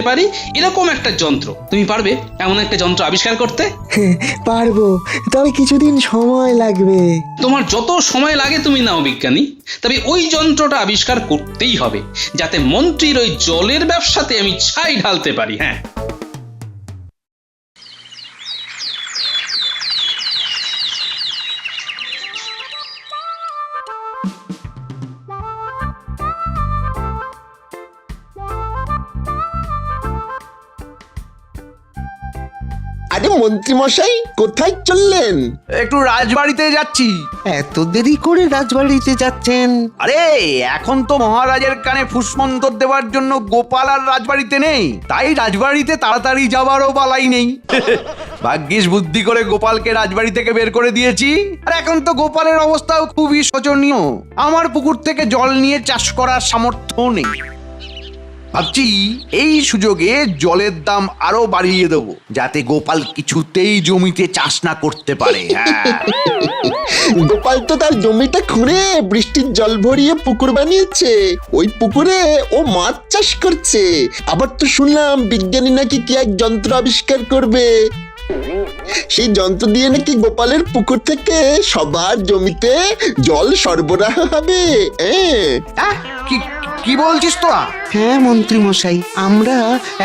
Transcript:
পারি এরকম একটা যন্ত্র। তুমি পারবে এমন একটা যন্ত্র আবিষ্কার করতে? পারবো, তবে কিছুদিন সময় লাগবে। তোমার যত সময় লাগে তুমি নাও বিজ্ঞানী, তবে ওই যন্ত্রটা আবিষ্কার করতেই হবে, যাতে মন্ত্রীর ওই জলের ব্যবসাতে আমি ছাই ঢালতে পারি। হ্যাঁ, আরে মন্ত্রী মশাই, কোথায় চললেন? একটু রাজবাড়িতে যাচ্ছি। এত দেরি করে রাজবাড়িতে যাচ্ছেন? আরে এখন তো মহারাজের কানে ফুসমন্তর দেওয়ার জন্য গোপাল আর রাজবাড়িতে নেই, তাই রাজবাড়িতে তাড়াতাড়ি যাবারও বালাই নেই। ভাগ্যিস বুদ্ধি করে গোপালকে রাজবাড়ি থেকে বের করে দিয়েছি। আর এখন তো গোপালের অবস্থাও খুবই শোচনীয়, আমার পুকুর থেকে জল নিয়ে চাষ করার সামর্থ্য নেই। ভাবছি এই সুযোগে জলের দাম আরো বাড়িয়ে দেবো, যাতে গোপাল কিছুতেই জমিতে চাষ না করতে পারে। হ্যাঁ, গোপাল তো তার জমিটা খুঁড়ে বৃষ্টির জল ভরিয়ে পুকুর বানিয়েছে। ওই পুকুরে ও মাছ চাষ করছে। আবার তো শুনলাম বিজ্ঞানী নাকি কি এক যন্ত্র আবিষ্কার করবে। সেই যন্ত্র দিয়ে নাকি গোপালের পুকুর থেকে সবার জমিতে জল সরবরাহ হবে। কি কি বলছিস তোরা? হ্যাঁ মন্ত্রী মশাই, আমরা